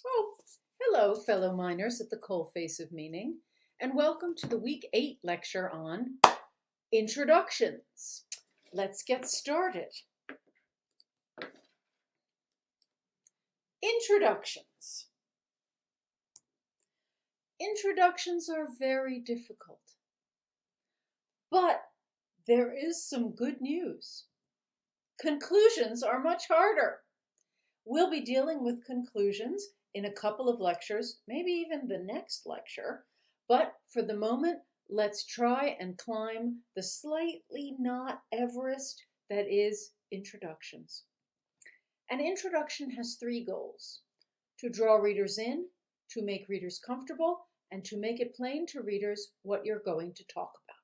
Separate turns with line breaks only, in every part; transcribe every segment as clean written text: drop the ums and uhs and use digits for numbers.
Oh, hello, fellow miners at the coalface of meaning, and welcome to the Week 8 lecture on introductions. Let's get started. Introductions. Introductions are very difficult, but there is some good news. Conclusions are much harder. We'll be dealing with conclusions in a couple of lectures, maybe even the next lecture, but for the moment, let's try and climb the slightly not Everest that is introductions. An introduction has three goals: to draw readers in, to make readers comfortable, and to make it plain to readers what you're going to talk about.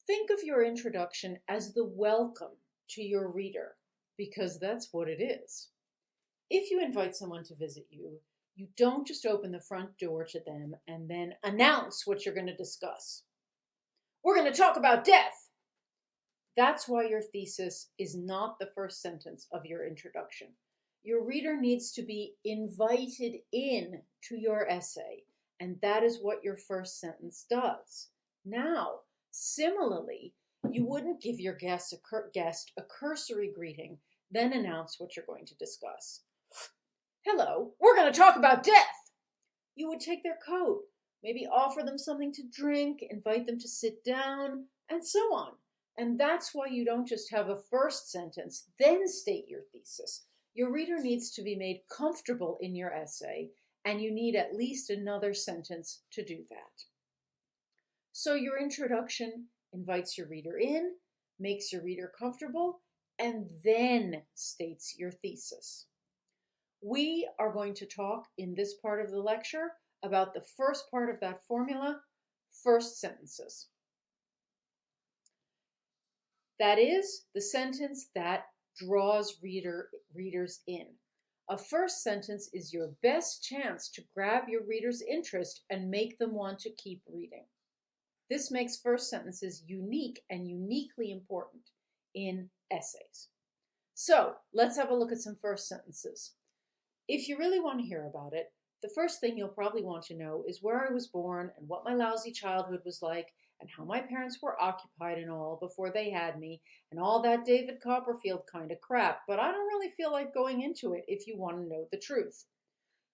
Think of your introduction as the welcome to your reader, because that's what it is. If you invite someone to visit you, you don't just open the front door to them and then announce what you're going to discuss. We're going to talk about death. That's why your thesis is not the first sentence of your introduction. Your reader needs to be invited in to your essay, and that is what your first sentence does. Now, similarly, you wouldn't give your guest a cursory greeting, then announce what you're going to discuss. Hello, we're going to talk about death. You would take their coat, maybe offer them something to drink, invite them to sit down, and so on. And that's why you don't just have a first sentence, then state your thesis. Your reader needs to be made comfortable in your essay, and you need at least another sentence to do that. So your introduction invites your reader in, makes your reader comfortable, and then states your thesis. We are going to talk in this part of the lecture about the first part of that formula, first sentences. That is the sentence that draws readers in. A first sentence is your best chance to grab your reader's interest and make them want to keep reading. This makes first sentences unique and uniquely important in essays. So let's have a look at some first sentences. If you really want to hear about it, the first thing you'll probably want to know is where I was born and what my lousy childhood was like and how my parents were occupied and all before they had me and all that David Copperfield kind of crap, but I don't really feel like going into it if you want to know the truth.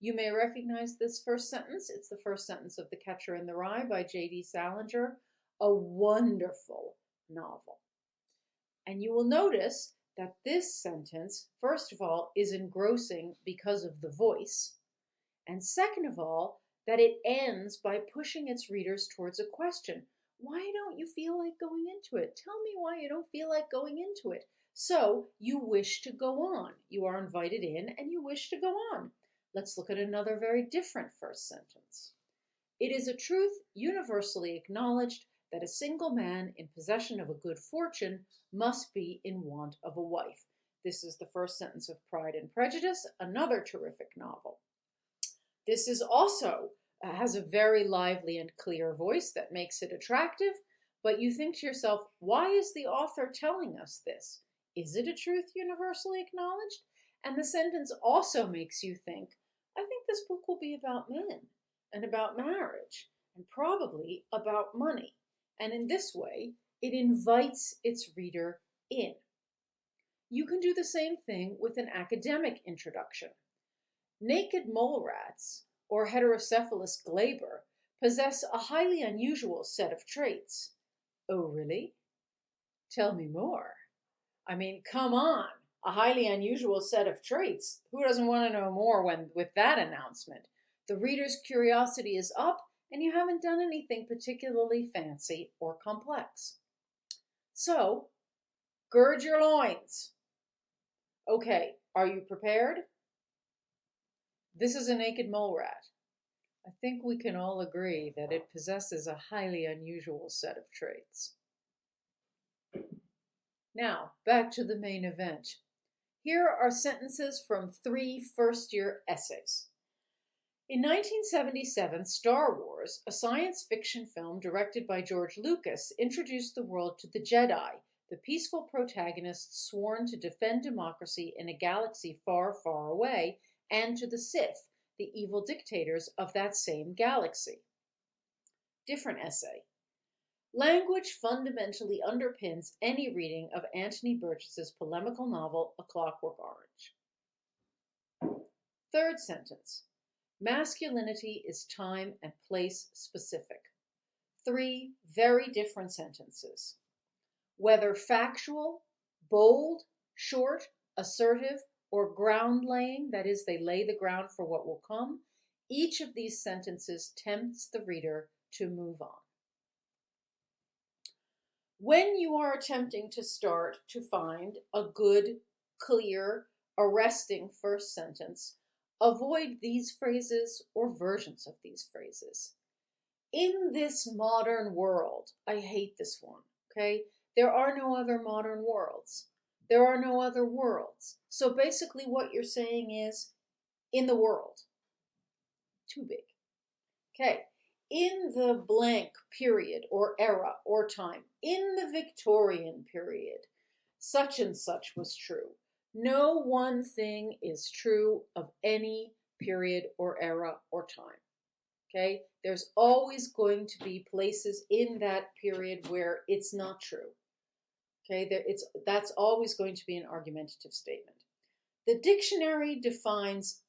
You may recognize this first sentence. It's the first sentence of The Catcher in the Rye by J.D. Salinger, a wonderful novel. And you will notice that this sentence, first of all, is engrossing because of the voice, and second of all, that it ends by pushing its readers towards a question. Why don't you feel like going into it? Tell me why you don't feel like going into it. So you wish to go on. You are invited in and you wish to go on. Let's look at another very different first sentence. It is a truth universally acknowledged that a single man in possession of a good fortune must be in want of a wife. This is the first sentence of Pride and Prejudice, another terrific novel. This is also has a very lively and clear voice that makes it attractive, but you think to yourself, why is the author telling us this? Is it a truth universally acknowledged? And the sentence also makes you think, I think this book will be about men and about marriage and probably about money. And in this way, it invites its reader in. You can do the same thing with an academic introduction. Naked mole rats, or Heterocephalus glaber, possess a highly unusual set of traits. Oh, really? Tell me more. I mean, come on, a highly unusual set of traits. Who doesn't want to know more with that announcement? The reader's curiosity is up, and you haven't done anything particularly fancy or complex. So, gird your loins. Okay, are you prepared? This is a naked mole rat. I think we can all agree that it possesses a highly unusual set of traits. Now, back to the main event. Here are sentences from 3 first-year essays. In 1977, Star Wars, a science fiction film directed by George Lucas, introduced the world to the Jedi, the peaceful protagonists sworn to defend democracy in a galaxy far, far away, and to the Sith, the evil dictators of that same galaxy. Different essay. Language fundamentally underpins any reading of Anthony Burgess's polemical novel, A Clockwork Orange. Third sentence. Masculinity is time and place specific. 3 very different sentences. Whether factual, bold, short, assertive, or ground laying, that is, they lay the ground for what will come, each of these sentences tempts the reader to move on. When you are attempting to start to find a good, clear, arresting first sentence, avoid these phrases or versions of these phrases. In this modern world, I hate this one, okay? There are no other modern worlds. There are no other worlds. So basically what you're saying is, in the world. Too big. Okay. In the blank period or era or time, in the Victorian period, such and such was true. No one thing is true of any period or era or time. Okay? There's always going to be places in that period where it's not true. Okay? That's always going to be an argumentative statement. The dictionary defines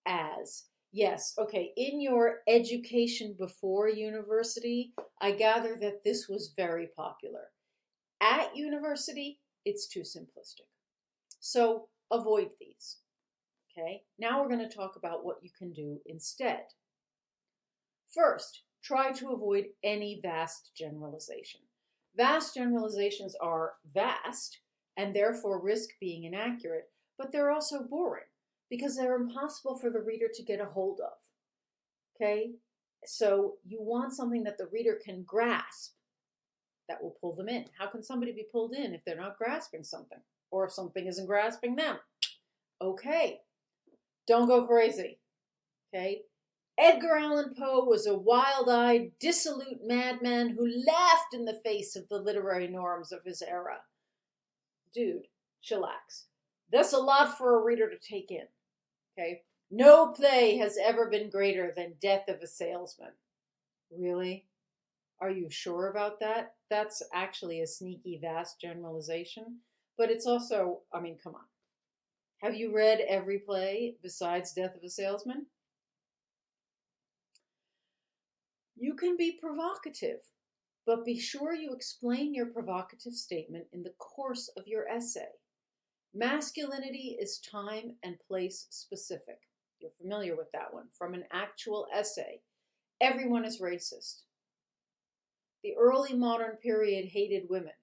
as, yes, okay, in your education before university, I gather that this was very popular. At university, it's too simplistic. So avoid these. Okay, now we're going to talk about what you can do instead. First, try to avoid any vast generalization. Vast generalizations are vast and therefore risk being inaccurate, but they're also boring because they're impossible for the reader to get a hold of. Okay, so you want something that the reader can grasp that will pull them in. How can somebody be pulled in if they're not grasping something? Or if something isn't grasping them? Okay, don't go crazy. Okay, Edgar Allan Poe was a wild-eyed, dissolute madman who laughed in the face of the literary norms of his era. Dude, chillax. That's a lot for a reader to take in. Okay, no play has ever been greater than Death of a Salesman. Really? Are you sure about that? That's actually a sneaky, vast generalization. But it's also, I mean, come on. Have you read every play besides Death of a Salesman? You can be provocative, but be sure you explain your provocative statement in the course of your essay. Masculinity is time and place specific. You're familiar with that one from an actual essay. Everyone is racist. The early modern period hated women.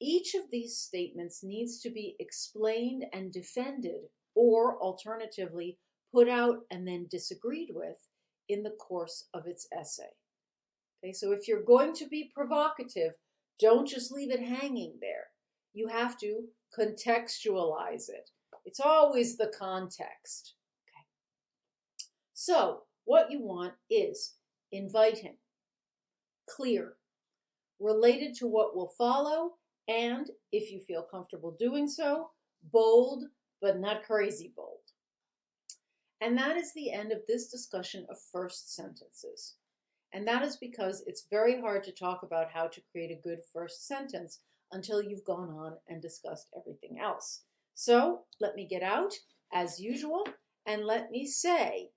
Each of these statements needs to be explained and defended, or alternatively, put out and then disagreed with in the course of its essay. Okay, so if you're going to be provocative, don't just leave it hanging there. You have to contextualize it. It's always the context. Okay. So what you want is inviting, clear, related to what will follow, and, if you feel comfortable doing so, bold, but not crazy bold. And that is the end of this discussion of first sentences. And that is because it's very hard to talk about how to create a good first sentence until you've gone on and discussed everything else. So let me get out, as usual, and let me say,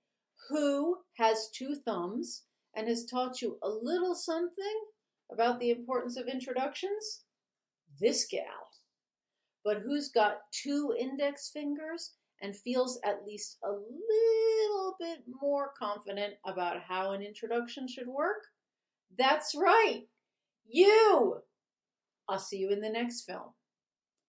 who has 2 thumbs and has taught you a little something about the importance of introductions? This gal. But who's got 2 index fingers and feels at least a little bit more confident about how an introduction should work? That's right, you! I'll see you in the next film.